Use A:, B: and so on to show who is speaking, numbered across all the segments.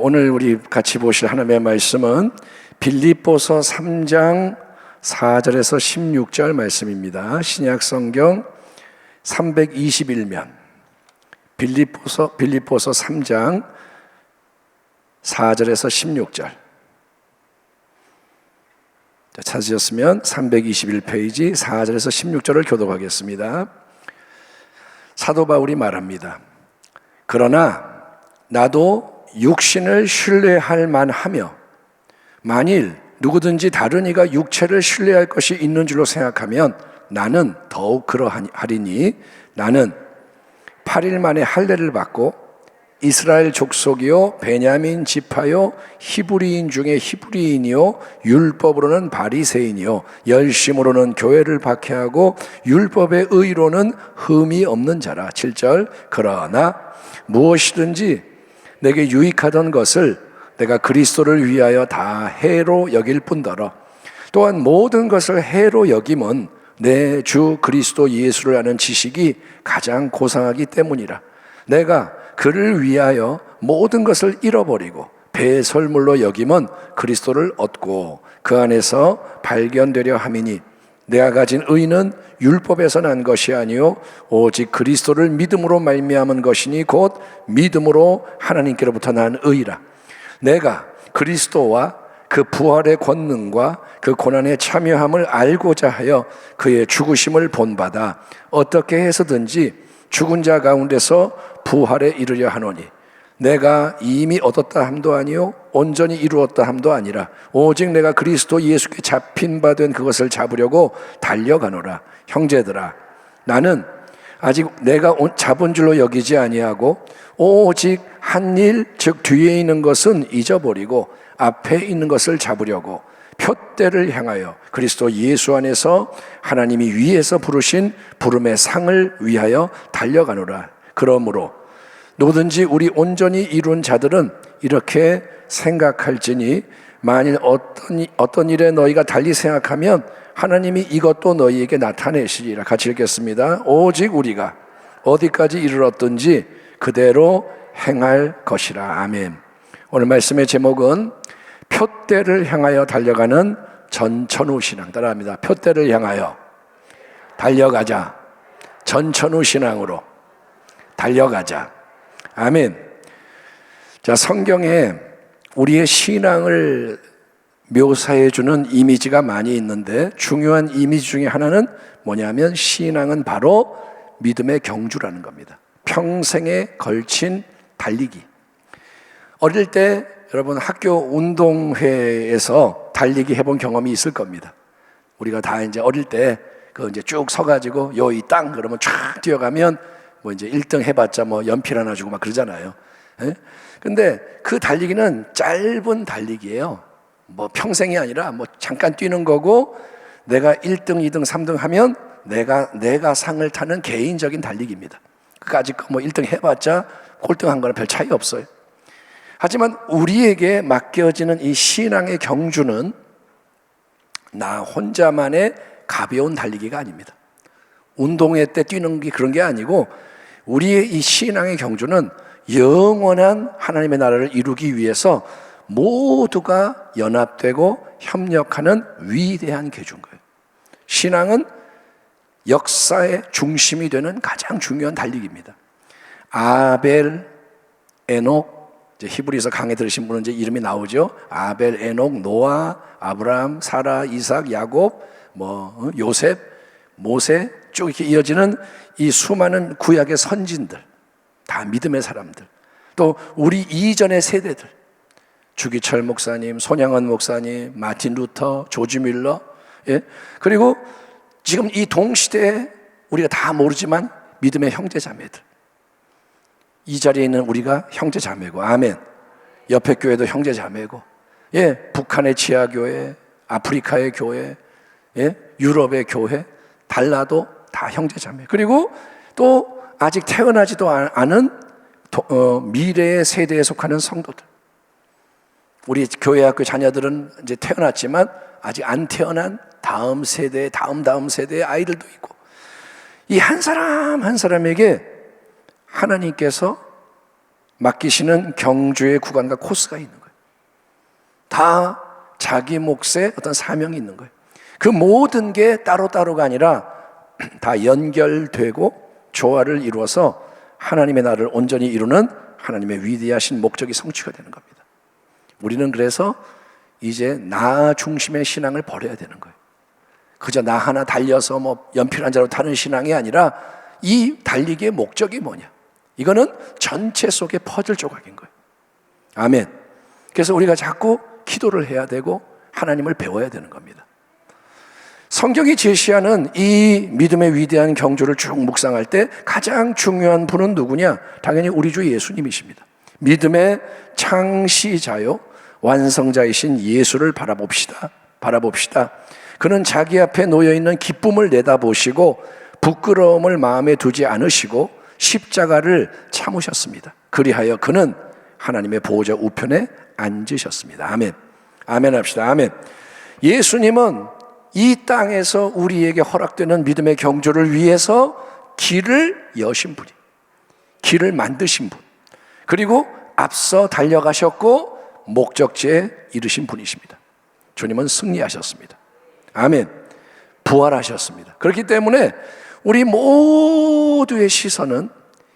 A: 오늘 우리 같이 보실 하나님의 말씀은 빌립보서 3장 4절에서 16절 말씀입니다. 신약 성경 321면 빌립보서 3장 4절에서 16절. 찾으셨으면 321페이지 4절에서 16절을 교독하겠습니다. 사도 바울이 말합니다. 그러나 나도 육신을 신뢰할 만하며 만일 누구든지 다른 이가 육체를 신뢰할 것이 있는 줄로 생각하면 나는 더욱 그러하리니 나는 8일 만에 할례를 받고 이스라엘 족속이요 베냐민 지파요 히브리인 중에 히브리인이요 율법으로는 바리새인이요 열심으로는 교회를 박해하고 율법의 의로는 흠이 없는 자라. 7절. 그러나 무엇이든지 내게 유익하던 것을 내가 그리스도를 위하여 다 해로 여길 뿐더러 또한 모든 것을 해로 여김은 내 주 그리스도 예수를 아는 지식이 가장 고상하기 때문이라. 내가 그를 위하여 모든 것을 잃어버리고 배설물로 여김은 그리스도를 얻고 그 안에서 발견되려 함이니 내가 가진 의는 율법에서 난 것이 아니요 오직 그리스도를 믿음으로 말미암은 것이니 곧 믿음으로 하나님께로부터 난 의라. 내가 그리스도와 그 부활의 권능과 그 고난에 참여함을 알고자 하여 그의 죽으심을 본받아 어떻게 해서든지 죽은 자 가운데서 부활에 이르려 하노니 내가 이미 얻었다 함도 아니요 온전히 이루었다 함도 아니라 오직 내가 그리스도 예수께 잡힌 바 된 그것을 잡으려고 달려가노라. 형제들아, 나는 아직 내가 잡은 줄로 여기지 아니하고 오직 한 일 즉 뒤에 있는 것은 잊어버리고 앞에 있는 것을 잡으려고 표대를 향하여 그리스도 예수 안에서 하나님이 위에서 부르신 부름의 상을 위하여 달려가노라. 그러므로 누구든지 우리 온전히 이룬 자들은 이렇게 생각할지니 만일 어떤 일에 너희가 달리 생각하면 하나님이 이것도 너희에게 나타내시리라. 같이 읽겠습니다. 오직 우리가 어디까지 이르렀든지 그대로 행할 것이라. 아멘. 오늘 말씀의 제목은 표대를 향하여 달려가는 전천후 신앙. 따라합니다. 표대를 향하여 달려가자. 전천후 신앙으로 달려가자. 아멘. 자, 성경에 우리의 신앙을 묘사해주는 이미지가 많이 있는데 중요한 이미지 중에 하나는 뭐냐면 신앙은 바로 믿음의 경주라는 겁니다. 평생에 걸친 달리기. 어릴 때 여러분 학교 운동회에서 달리기 해본 경험이 있을 겁니다. 우리가 다 이제 어릴 때 그 이제 쭉 서가지고 이 땅 그러면 쫙 뛰어가면 뭐 이제 1등 해봤자 뭐 연필 하나 주고 막 그러잖아요. 예? 근데 그 달리기는 짧은 달리기예요. 뭐 평생이 아니라 뭐 잠깐 뛰는 거고 내가 1등, 2등, 3등 하면 내가 상을 타는 개인적인 달리기입니다. 그까짓 거 뭐 1등 해봤자 꼴등한 거랑 별 차이 없어요. 하지만 우리에게 맡겨지는 이 신앙의 경주는 나 혼자만의 가벼운 달리기가 아닙니다. 운동회 때 뛰는 게 그런 게 아니고 우리의 이 신앙의 경주는 영원한 하나님의 나라를 이루기 위해서 모두가 연합되고 협력하는 위대한 계주인 거예요. 신앙은 역사의 중심이 되는 가장 중요한 달리기입니다. 아벨, 에녹, 이제 히브리서 강의 들으신 분은 이제 이름이 나오죠. 아벨, 에녹, 노아, 아브라함, 사라, 이삭, 야곱, 요셉, 모세 쭉 이렇게 이어지는 이 수많은 구약의 선진들, 다 믿음의 사람들. 또 우리 이전의 세대들, 주기철 목사님, 손양원 목사님, 마틴 루터, 조지 밀러, 예? 그리고 지금 이 동시대에 우리가 다 모르지만 믿음의 형제 자매들. 이 자리에 있는 우리가 형제 자매고, 아멘. 옆에 교회도 형제 자매고, 예, 북한의 지하교회, 아프리카의 교회, 예, 유럽의 교회, 달라도 다 형제 자매. 그리고 또 아직 태어나지도 않은 미래의 세대에 속하는 성도들. 우리 교회학교 자녀들은 이제 태어났지만 아직 안 태어난 다음 세대, 다음 세대의 아이들도 있고, 이 한 사람 한 사람에게 하나님께서 맡기시는 경주의 구간과 코스가 있는 거예요. 다 자기 몫의 어떤 사명이 있는 거예요. 그 모든 게 따로따로가 아니라 다 연결되고 조화를 이루어서 하나님의 나라를 온전히 이루는 하나님의 위대하신 목적이 성취가 되는 겁니다. 우리는 그래서 이제 나 중심의 신앙을 버려야 되는 거예요. 그저 나 하나 달려서 연필 한 자로 타는 신앙이 아니라 이 달리기의 목적이 뭐냐? 이거는 전체 속의 퍼즐 조각인 거예요. 아멘. 그래서 우리가 자꾸 기도를 해야 되고 하나님을 배워야 되는 겁니다. 성경이 제시하는 이 믿음의 위대한 경주를 쭉 묵상할 때 가장 중요한 분은 누구냐? 당연히 우리 주 예수님이십니다. 믿음의 창시자요 완성자이신 예수를 바라봅시다. 그는 자기 앞에 놓여있는 기쁨을 내다보시고 부끄러움을 마음에 두지 않으시고 십자가를 참으셨습니다. 그리하여 그는 하나님의 보호자 우편에 앉으셨습니다. 아멘. 아멘 합시다. 아멘. 예수님은 이 땅에서 우리에게 허락되는 믿음의 경주를 위해서 길을 여신 분이, 길을 만드신 분, 그리고 앞서 달려가셨고 목적지에 이르신 분이십니다. 주님은 승리하셨습니다. 아멘. 부활하셨습니다. 그렇기 때문에 우리 모두의 시선은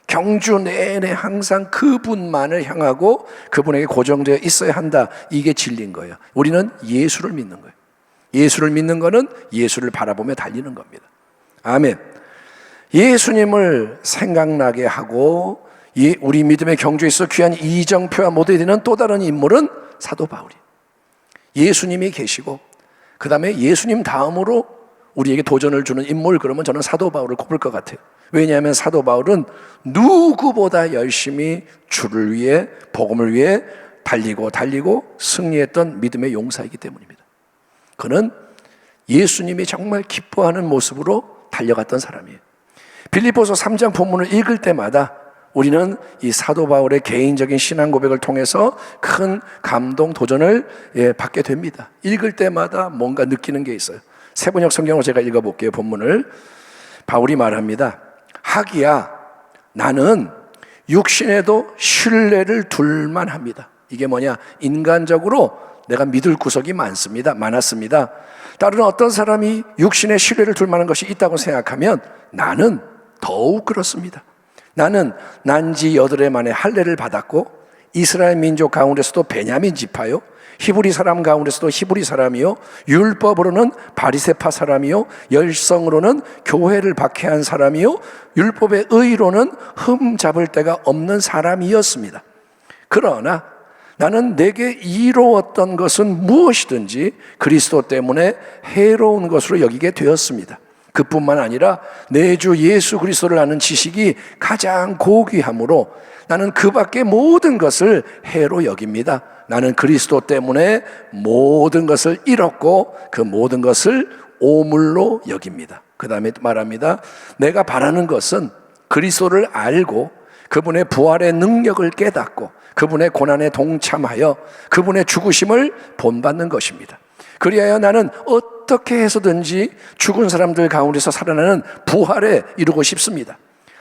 A: 경주 내내 항상 그분만을 향하고 그분에게 고정되어 있어야 한다. 이게 진리인 거예요. 우리는 예수를 믿는 거예요. 예수를 믿는 거는 예수를 바라보며 달리는 겁니다. 아멘. 예수님을 생각나게 하고 우리 믿음의 경주에 있어 귀한 이정표와 모델이 되는 또 다른 인물은 사도 바울이에요. 예수님이 계시고 그 다음에 예수님 다음으로 우리에게 도전을 주는 인물, 그러면 저는 사도 바울을 꼽을 것 같아요. 왜냐하면 사도 바울은 누구보다 열심히 주를 위해, 복음을 위해 달리고 승리했던 믿음의 용사이기 때문입니다. 그는 예수님이 정말 기뻐하는 모습으로 달려갔던 사람이에요. 빌립보서 3장 본문을 읽을 때마다 우리는 이 사도 바울의 개인적인 신앙 고백을 통해서 큰 감동, 도전을 받게 됩니다. 읽을 때마다 뭔가 느끼는 게 있어요. 세번역 성경으로 제가 읽어볼게요. 본문을. 바울이 말합니다. 하기야 나는 육신에도 신뢰를 둘만 합니다. 이게 뭐냐? 인간적으로 내가 믿을 구석이 많았습니다. 다른 어떤 사람이 육신에 신뢰를 둘 만한 것이 있다고 생각하면 나는 더욱 그렇습니다. 나는 난지 8해 만에 할례를 받았고 이스라엘 민족 가운데서도 베냐민 지파요, 히브리 사람 가운데서도 히브리 사람이요, 율법으로는 바리새파 사람이요, 열성으로는 교회를 박해한 사람이요, 율법의 의로는 흠 잡을 데가 없는 사람이었습니다. 그러나 나는 내게 이로웠던 것은 무엇이든지 그리스도 때문에 해로운 것으로 여기게 되었습니다. 그뿐만 아니라 내 주 예수 그리스도를 아는 지식이 가장 고귀하므로 나는 그 밖의 모든 것을 해로 여깁니다. 나는 그리스도 때문에 모든 것을 잃었고 그 모든 것을 오물로 여깁니다. 그 다음에 말합니다. 내가 바라는 것은 그리스도를 알고 그분의 부활의 능력을 깨닫고 그분의 고난에 동참하여 그분의 죽으심을 본받는 것입니다. 그리하여 나는 어떻게 해서든지 죽은 사람들 가운데서 살아나는 부활에 이루고 싶습니다.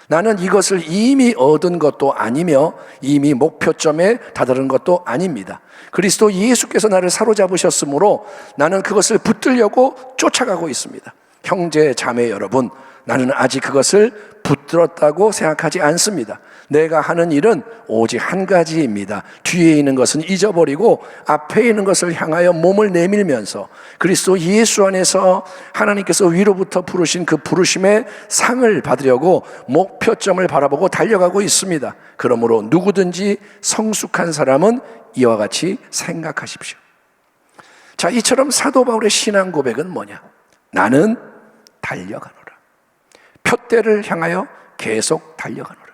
A: 나는 이것을 이미 얻은 것도 아니며 이미 목표점에 다다른 것도 아닙니다. 그리스도 예수께서 나를 사로잡으셨으므로 나는 그것을 붙들려고 쫓아가고 있습니다. 형제 자매 여러분, 나는 아직 그것을 붙들었다고 생각하지 않습니다. 내가 하는 일은 오직 한 가지입니다. 뒤에 있는 것은 잊어버리고 앞에 있는 것을 향하여 몸을 내밀면서 그리스도 예수 안에서 하나님께서 위로부터 부르신 그 부르심의 상을 받으려고 목표점을 바라보고 달려가고 있습니다. 그러므로 누구든지 성숙한 사람은 이와 같이 생각하십시오. 자, 이처럼 사도 바울의 신앙 고백은 뭐냐? 나는 달려가노라. 표대를 향하여 계속 달려가노라.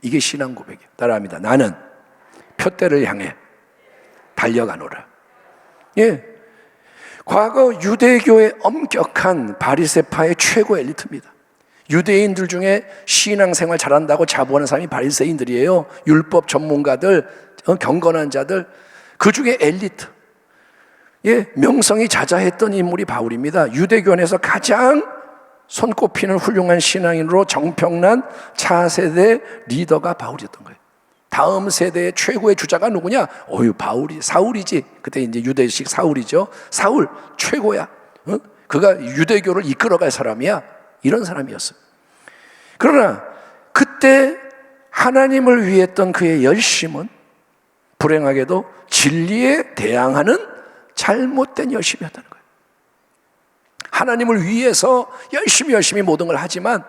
A: 이게 신앙 고백이에요. 따라합니다. 나는 표대를 향해 달려가노라. 예, 과거 유대교의 엄격한 바리새파의 최고 엘리트입니다. 유대인들 중에 신앙생활 잘한다고 자부하는 사람이 바리새인들이에요. 율법 전문가들, 경건한 자들, 그 중에 엘리트. 예, 명성이 자자했던 인물이 바울입니다. 유대교 안에서 가장 손꼽히는 훌륭한 신앙인으로 정평난 차세대 리더가 바울이었던 거예요. 다음 세대의 최고의 주자가 누구냐? 사울이지. 그때 이제 유대식 사울이죠. 사울 최고야. 그가 유대교를 이끌어갈 사람이야. 이런 사람이었어요. 그러나 그때 하나님을 위했던 그의 열심은 불행하게도 진리에 대항하는 잘못된 열심이었다는 거예요. 하나님을 위해서 열심히 모든 걸 하지만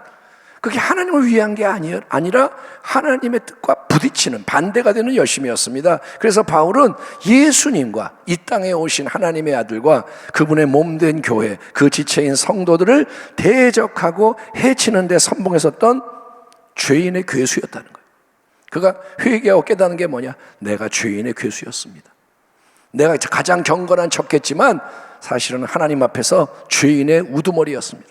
A: 그게 하나님을 위한 게 아니라 하나님의 뜻과 부딪히는 반대가 되는 열심이었습니다. 그래서 바울은 예수님과 이 땅에 오신 하나님의 아들과 그분의 몸된 교회, 그 지체인 성도들을 대적하고 해치는 데 선봉했었던 죄인의 괴수였다는 거예요. 그가 회개하고 깨닫는 게 뭐냐? 내가 죄인의 괴수였습니다. 내가 가장 경건한 척했지만 사실은 하나님 앞에서 죄인의 우두머리였습니다.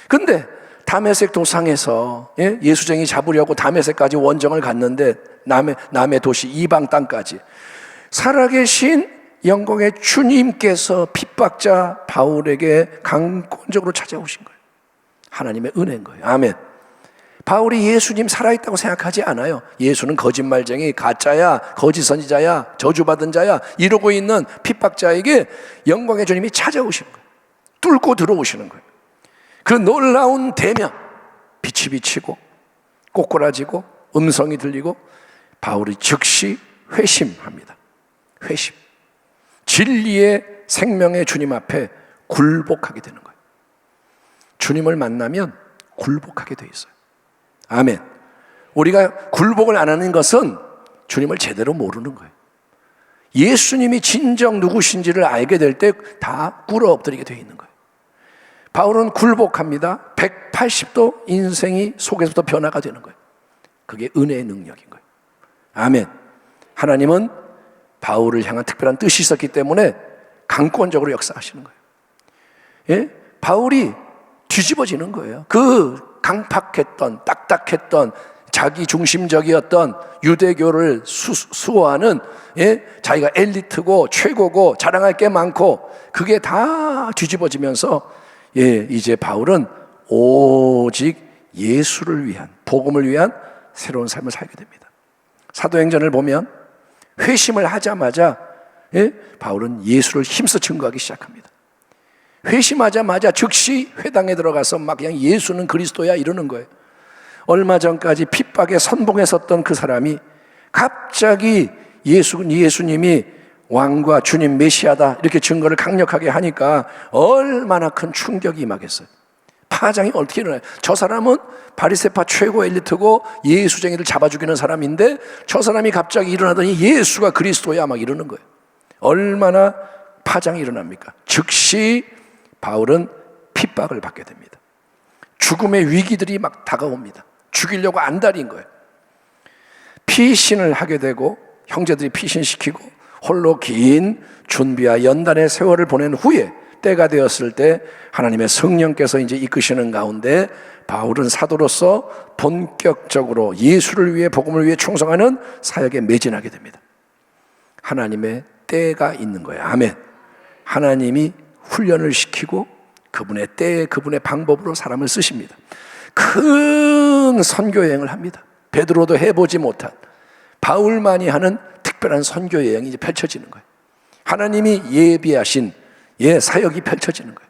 A: 근데 다메섹 도상에서 예수쟁이 잡으려고 다메섹까지 원정을 갔는데 남의 도시 이방 땅까지 살아계신 영광의 주님께서 핍박자 바울에게 강권적으로 찾아오신 거예요. 하나님의 은혜인 거예요. 아멘. 바울이 예수님 살아있다고 생각하지 않아요. 예수는 거짓말쟁이, 가짜야, 거짓 선지자야, 저주받은 자야 이러고 있는 핍박자에게 영광의 주님이 찾아오시는 거예요. 뚫고 들어오시는 거예요. 그 놀라운 대면, 빛이 비치고 꼬꾸라지고 음성이 들리고 바울이 즉시 회심합니다. 회심. 진리의 생명의 주님 앞에 굴복하게 되는 거예요. 주님을 만나면 굴복하게 돼 있어요. 아멘. 우리가 굴복을 안 하는 것은 주님을 제대로 모르는 거예요. 예수님이 진정 누구신지를 알게 될 때 다 꿇어 엎드리게 돼 있는 거예요. 바울은 굴복합니다. 180도 인생이 속에서부터 변화가 되는 거예요. 그게 은혜의 능력인 거예요. 아멘. 하나님은 바울을 향한 특별한 뜻이 있었기 때문에 강권적으로 역사하시는 거예요. 예? 바울이 뒤집어지는 거예요. 그 강팍했던, 딱딱했던, 자기 중심적이었던 유대교를 수호하는, 자기가 엘리트고 최고고 자랑할 게 많고 그게 다 뒤집어지면서 이제 바울은 오직 예수를 위한, 복음을 위한 새로운 삶을 살게 됩니다. 사도행전을 보면 회심을 하자마자 바울은 예수를 힘써 증거하기 시작합니다. 회심하자마자 즉시 회당에 들어가서 막 그냥 예수는 그리스도야 이러는 거예요. 얼마 전까지 핍박에 선봉했었던 그 사람이 갑자기 예수님이 왕과 주님 메시아다 이렇게 증거를 강력하게 하니까 얼마나 큰 충격이 임하겠어요. 파장이 어떻게 일어나요? 저 사람은 바리새파 최고 엘리트고 예수쟁이를 잡아 죽이는 사람인데 저 사람이 갑자기 일어나더니 예수가 그리스도야 막 이러는 거예요. 얼마나 파장이 일어납니까? 즉시 바울은 핍박을 받게 됩니다. 죽음의 위기들이 막 다가옵니다. 죽이려고 안달인 거예요. 피신을 하게 되고 형제들이 피신시키고 홀로 긴 준비와 연단의 세월을 보낸 후에 때가 되었을 때 하나님의 성령께서 이제 이끄시는 가운데 바울은 사도로서 본격적으로 예수를 위해 복음을 위해 충성하는 사역에 매진하게 됩니다. 하나님의 때가 있는 거예요. 아멘. 하나님이 훈련을 시키고 그분의 때에 그분의 방법으로 사람을 쓰십니다. 큰 선교 여행을 합니다. 베드로도 해보지 못한 바울만이 하는 특별한 선교 여행이 이제 펼쳐지는 거예요. 하나님이 예비하신 사역이 펼쳐지는 거예요.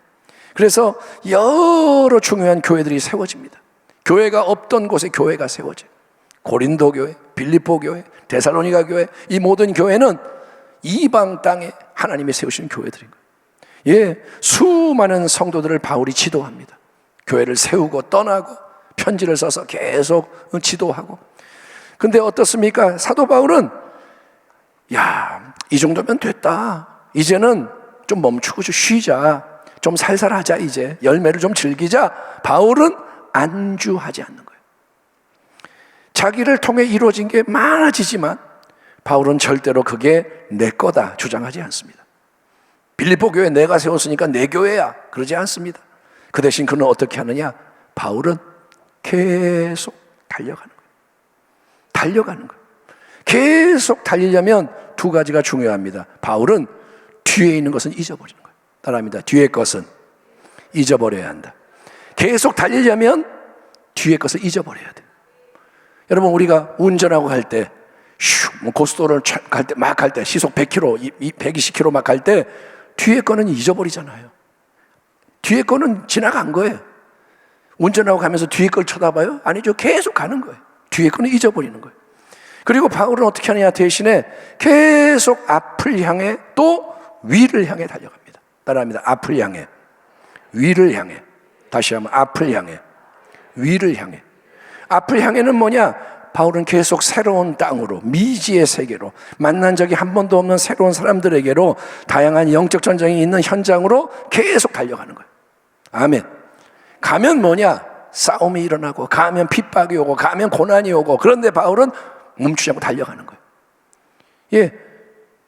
A: 그래서 여러 중요한 교회들이 세워집니다. 교회가 없던 곳에 교회가 세워져요. 고린도 교회, 빌립보 교회, 데살로니가 교회, 이 모든 교회는 이방 땅에 하나님이 세우신 교회들인 거예요. 수많은 성도들을 바울이 지도합니다. 교회를 세우고 떠나고 편지를 써서 계속 지도하고. 근데 어떻습니까? 사도 바울은 이 정도면 됐다. 이제는 좀 멈추고 좀 쉬자. 좀 살살하자. 이제 열매를 좀 즐기자. 바울은 안주하지 않는 거예요. 자기를 통해 이루어진 게 많아지지만 바울은 절대로 그게 내 거다 주장하지 않습니다. 빌립보 교회 내가 세웠으니까 내 교회야 그러지 않습니다. 그 대신 그는 어떻게 하느냐? 바울은 계속 달려가는 거예요. 달려가는 거예요. 계속 달리려면 두 가지가 중요합니다. 바울은 뒤에 있는 것은 잊어버리는 거예요. 따라합니다. 뒤에 것은 잊어버려야 한다. 계속 달리려면 뒤에 것을 잊어버려야 돼요. 여러분, 우리가 운전하고 갈 때 뭐 고속도로를 갈 때, 막 갈 때, 시속 100km, 120km 막 갈 때, 뒤에 거는 잊어버리잖아요. 뒤에 거는 지나간 거예요. 운전하고 가면서 뒤에 걸 쳐다봐요? 아니죠. 계속 가는 거예요. 뒤에 거는 잊어버리는 거예요. 그리고 바울은 어떻게 하느냐, 대신에 계속 앞을 향해 또 위를 향해 달려갑니다. 따라합니다. 앞을 향해, 위를 향해. 다시 한번 앞을 향해, 위를 향해. 앞을 향해는 뭐냐? 바울은 계속 새로운 땅으로, 미지의 세계로, 만난 적이 한 번도 없는 새로운 사람들에게로, 다양한 영적 전쟁이 있는 현장으로 계속 달려가는 거예요. 아멘. 가면 뭐냐? 싸움이 일어나고, 가면 핍박이 오고, 가면 고난이 오고, 그런데 바울은 멈추지 않고 달려가는 거예요. 예.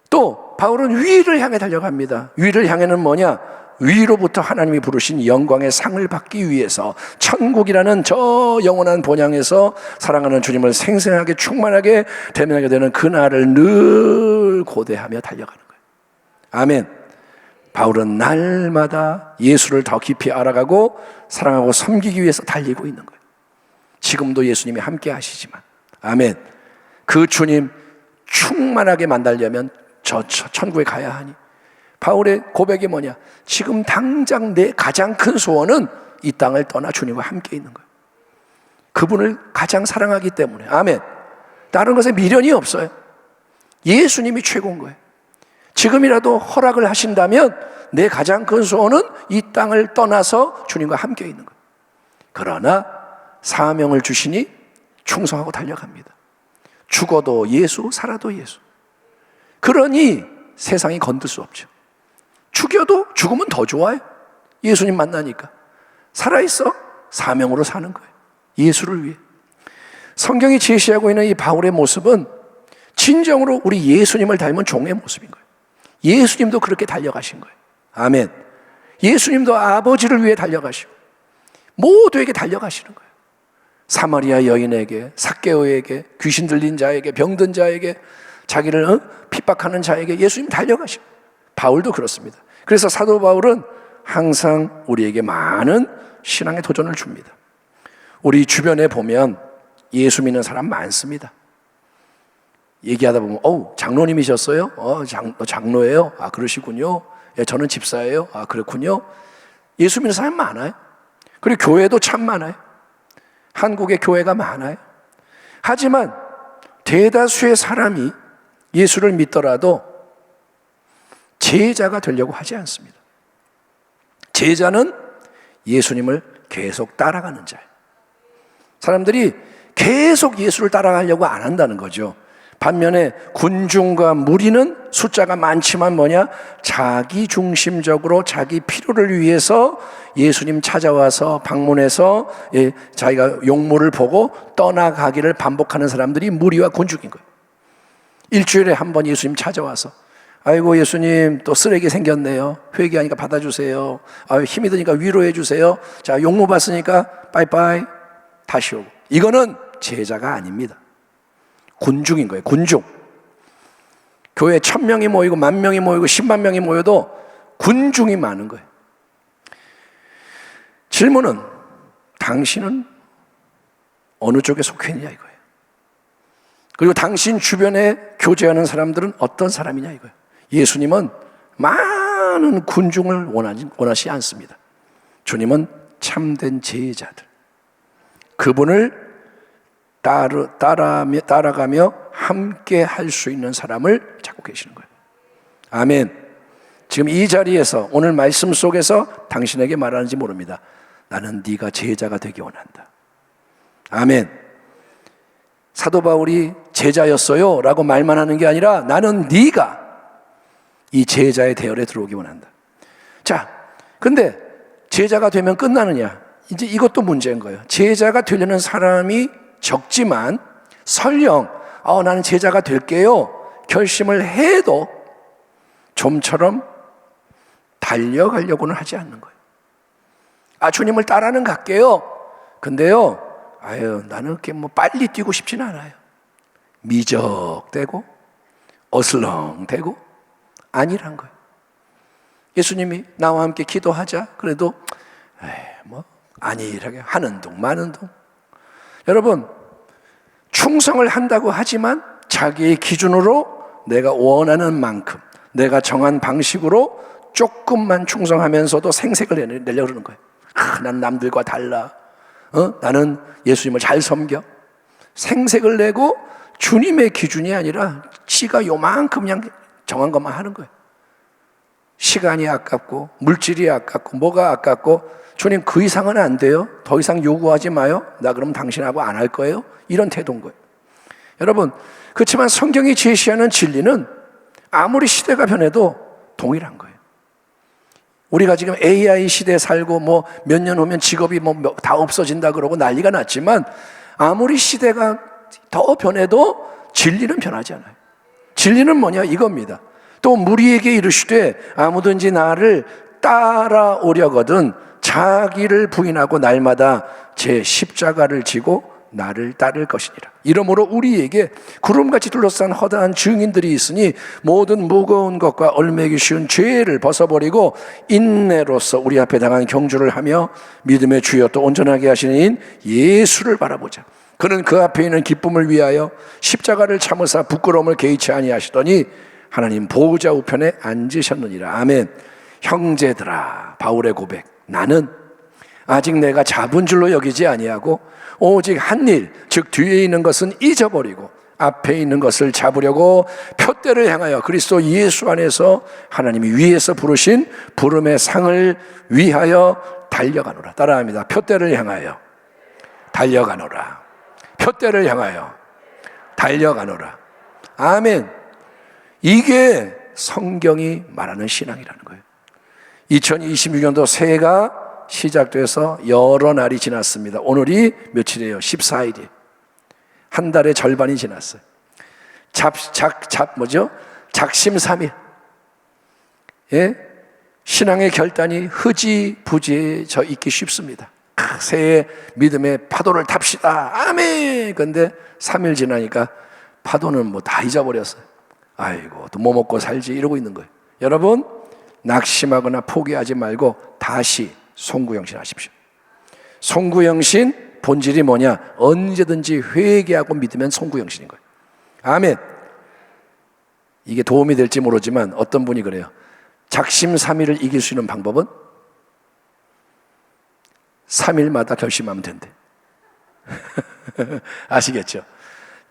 A: 또 바울은 위를 향해 달려갑니다. 위를 향해는 뭐냐? 위로부터 하나님이 부르신 영광의 상을 받기 위해서 천국이라는 저 영원한 본향에서 사랑하는 주님을 생생하게 충만하게 대면하게 되는 그날을 늘 고대하며 달려가는 거예요. 아멘. 바울은 날마다 예수를 더 깊이 알아가고 사랑하고 섬기기 위해서 달리고 있는 거예요. 지금도 예수님이 함께 하시지만, 아멘. 그 주님 충만하게 만나려면 저 천국에 가야 하니, 바울의 고백이 뭐냐? 지금 당장 내 가장 큰 소원은 이 땅을 떠나 주님과 함께 있는 거예요. 그분을 가장 사랑하기 때문에. 아멘. 다른 것에 미련이 없어요. 예수님이 최고인 거예요. 지금이라도 허락을 하신다면 내 가장 큰 소원은 이 땅을 떠나서 주님과 함께 있는 거예요. 그러나 사명을 주시니 충성하고 달려갑니다. 죽어도 예수, 살아도 예수. 그러니 세상이 건들 수 없죠. 죽여도 죽으면 더 좋아요. 예수님 만나니까. 살아있어? 사명으로 사는 거예요. 예수를 위해. 성경이 제시하고 있는 이 바울의 모습은 진정으로 우리 예수님을 닮은 종의 모습인 거예요. 예수님도 그렇게 달려가신 거예요. 아멘. 예수님도 아버지를 위해 달려가시고 모두에게 달려가시는 거예요. 사마리아 여인에게, 삭개오에게, 귀신 들린 자에게, 병든 자에게, 자기를 핍박하는 자에게 예수님 달려가시고, 바울도 그렇습니다. 그래서 사도 바울은 항상 우리에게 많은 신앙의 도전을 줍니다. 우리 주변에 보면 예수 믿는 사람 많습니다. 얘기하다 보면 장로님이셨어요? 장로예요? 아, 그러시군요. 예, 저는 집사예요. 아, 그렇군요. 예수 믿는 사람 많아요. 그리고 교회도 참 많아요. 한국의 교회가 많아요. 하지만 대다수의 사람이 예수를 믿더라도 제자가 되려고 하지 않습니다. 제자는 예수님을 계속 따라가는 자예요. 사람들이 계속 예수를 따라가려고 안 한다는 거죠. 반면에 군중과 무리는 숫자가 많지만 뭐냐? 자기 중심적으로 자기 필요를 위해서 예수님 찾아와서 방문해서 자기가 용모를 보고 떠나가기를 반복하는 사람들이 무리와 군중인 거예요. 일주일에 한 번 예수님 찾아와서, 아이고 예수님 또 쓰레기 생겼네요. 회개하니까 받아주세요. 힘이 드니까 위로해 주세요. 자, 용모 받으니까 빠이빠이, 다시 오고. 이거는 제자가 아닙니다. 군중인 거예요. 군중. 교회에 1000명이 모이고 10,000명이 모이고 10만 명이 모여도 군중이 많은 거예요. 질문은 당신은 어느 쪽에 속해 있냐 이거예요. 그리고 당신 주변에 교제하는 사람들은 어떤 사람이냐 이거예요. 예수님은 많은 군중을 원하지 않습니다. 주님은 참된 제자들, 그분을 따라가며 함께 할 수 있는 사람을 찾고 계시는 거예요. 아멘. 지금 이 자리에서 오늘 말씀 속에서 당신에게 말하는지 모릅니다. 나는 네가 제자가 되기 원한다. 아멘. 사도 바울이 제자였어요 라고 말만 하는 게 아니라 나는 네가 이 제자의 대열에 들어오기 원한다. 자, 근데 제자가 되면 끝나느냐? 이제 이것도 문제인 거예요. 제자가 되려는 사람이 적지만 설령 나는 제자가 될게요 결심을 해도 좀처럼 달려가려고는 하지 않는 거예요. 주님을 따라는 갈게요. 근데요, 나는 그렇게 빨리 뛰고 싶지는 않아요. 미적대고 어슬렁대고 아니란 거예요. 예수님이 나와 함께 기도하자 그래도 안일하게 하는 둥 마는 둥. 여러분, 충성을 한다고 하지만 자기의 기준으로 내가 원하는 만큼, 내가 정한 방식으로 조금만 충성하면서도 생색을 내려고 그러는 거예요. 난 남들과 달라. 나는 예수님을 잘 섬겨. 생색을 내고 주님의 기준이 아니라 지가 요만큼 그냥 정한 것만 하는 거예요. 시간이 아깝고 물질이 아깝고 뭐가 아깝고, 주님 그 이상은 안 돼요. 더 이상 요구하지 마요. 나 그럼 당신하고 안 할 거예요. 이런 태도인 거예요. 여러분, 그렇지만 성경이 제시하는 진리는 아무리 시대가 변해도 동일한 거예요. 우리가 지금 AI 시대에 살고 뭐 몇 년 후면 직업이 뭐 다 없어진다 그러고 난리가 났지만, 아무리 시대가 더 변해도 진리는 변하지 않아요. 진리는 뭐냐? 이겁니다. 또 무리에게 이르시되 아무든지 나를 따라오려거든 자기를 부인하고 날마다 제 십자가를 지고 나를 따를 것이니라. 이러므로 우리에게 구름같이 둘러싼 허다한 증인들이 있으니 모든 무거운 것과 얼매기 쉬운 죄를 벗어버리고 인내로서 우리 앞에 당한 경주를 하며 믿음의 주여 또 온전하게 하시는 인 예수를 바라보자. 그는 그 앞에 있는 기쁨을 위하여 십자가를 참으사 부끄러움을 개의치 아니하시더니 하나님 보좌 우편에 앉으셨느니라. 아멘. 형제들아, 바울의 고백. 나는 아직 내가 잡은 줄로 여기지 아니하고 오직 한 일, 즉 뒤에 있는 것은 잊어버리고 앞에 있는 것을 잡으려고 표대를 향하여 그리스도 예수 안에서 하나님이 위에서 부르신 부름의 상을 위하여 달려가노라. 따라합니다. 표대를 향하여 달려가노라. 표대를 향하여 달려가노라. 아멘. 이게 성경이 말하는 신앙이라는 거예요. 2026년도 새해가 시작돼서 여러 날이 지났습니다. 오늘이 며칠이에요? 14일이에요. 한 달의 절반이 지났어요. 작심삼일. 예? 신앙의 결단이 흐지부지해져 있기 쉽습니다. 새해 믿음의 파도를 탑시다. 아멘. 근데 3일 지나니까 파도는 뭐 다 잊어버렸어요. 아이고, 또 뭐 먹고 살지 이러고 있는 거예요. 여러분, 낙심하거나 포기하지 말고 다시 송구영신 하십시오. 송구영신 본질이 뭐냐? 언제든지 회개하고 믿으면 송구영신인 거예요. 아멘. 이게 도움이 될지 모르지만 어떤 분이 그래요. 작심삼일을 이길 수 있는 방법은 3일마다 결심하면 된대. 아시겠죠?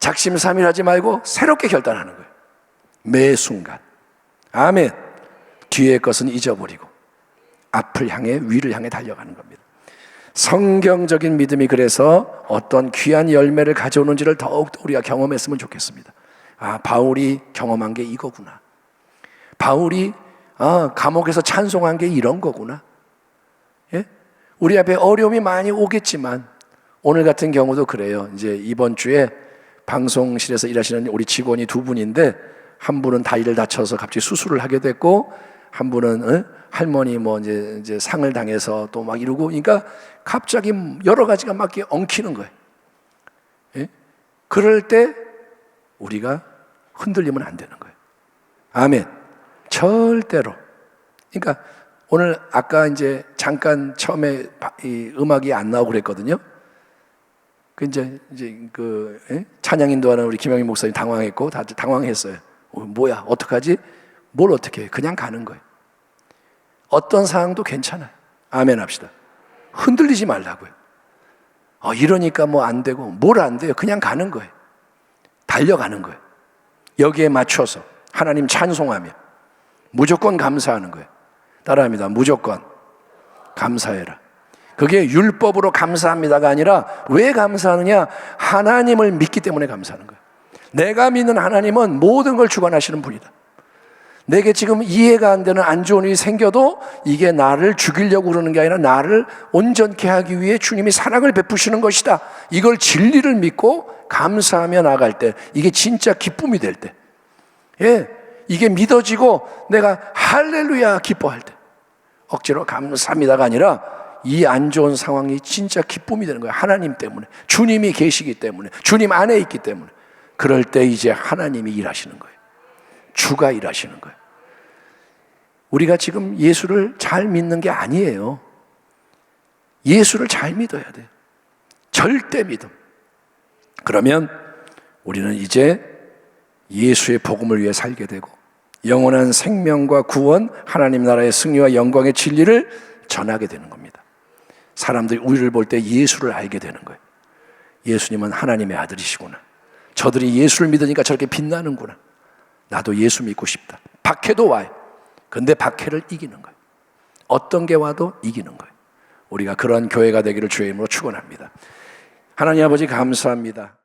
A: 작심삼일 하지 말고 새롭게 결단하는 거예요. 매 순간. 아멘. 뒤의 것은 잊어버리고 앞을 향해, 위를 향해 달려가는 겁니다. 성경적인 믿음이 그래서 어떤 귀한 열매를 가져오는지를 더욱더 우리가 경험했으면 좋겠습니다. 아, 바울이 경험한 게 이거구나. 바울이 감옥에서 찬송한 게 이런 거구나. 예? 우리 앞에 어려움이 많이 오겠지만 오늘 같은 경우도 그래요. 이제 이번 주에 방송실에서 일하시는 우리 직원이 두 분인데, 한 분은 다리를 다쳐서 갑자기 수술을 하게 됐고, 한 분은 할머니 뭐 이제 상을 당해서 또 막 이러고, 그러니까 갑자기 여러 가지가 막 엉키는 거예요. 예? 그럴 때 우리가 흔들리면 안 되는 거예요. 아멘. 절대로. 그러니까 오늘 아까 이제 잠깐 처음에 이 음악이 안 나오고 그랬거든요. 찬양 인도하는 우리 김영희 목사님 당황했고 다들 당황했어요. 뭐야, 어떡하지? 뭘 어떻게 해? 그냥 가는 거예요. 어떤 상황도 괜찮아요. 아멘 합시다. 흔들리지 말라고요. 이러니까 뭐 안 되고 뭘 안 돼요. 그냥 가는 거예요. 달려가는 거예요. 여기에 맞춰서 하나님 찬송하며 무조건 감사하는 거예요. 따라합니다. 무조건 감사해라. 그게 율법으로 감사합니다가 아니라 왜 감사하느냐? 하나님을 믿기 때문에 감사하는 거예요. 내가 믿는 하나님은 모든 걸 주관하시는 분이다. 내게 지금 이해가 안 되는 안 좋은 일이 생겨도 이게 나를 죽이려고 그러는 게 아니라 나를 온전케 하기 위해 주님이 사랑을 베푸시는 것이다. 이걸 진리를 믿고 감사하며 나갈 때, 이게 진짜 기쁨이 될 때, 예, 이게 믿어지고 내가 할렐루야 기뻐할 때, 억지로 감사합니다가 아니라 이 안 좋은 상황이 진짜 기쁨이 되는 거예요. 하나님 때문에, 주님이 계시기 때문에, 주님 안에 있기 때문에. 그럴 때 이제 하나님이 일하시는 거예요. 주가 일하시는 거예요. 우리가 지금 예수를 잘 믿는 게 아니에요. 예수를 잘 믿어야 돼요. 절대 믿음. 그러면 우리는 이제 예수의 복음을 위해 살게 되고 영원한 생명과 구원, 하나님 나라의 승리와 영광의 진리를 전하게 되는 겁니다. 사람들이 우리를 볼 때 예수를 알게 되는 거예요. 예수님은 하나님의 아들이시구나. 저들이 예수를 믿으니까 저렇게 빛나는구나. 나도 예수 믿고 싶다. 박해도 와요. 근데 박해를 이기는 거예요. 어떤 게 와도 이기는 거예요. 우리가 그런 교회가 되기를 주의 이름으로 축원합니다. 하나님 아버지 감사합니다.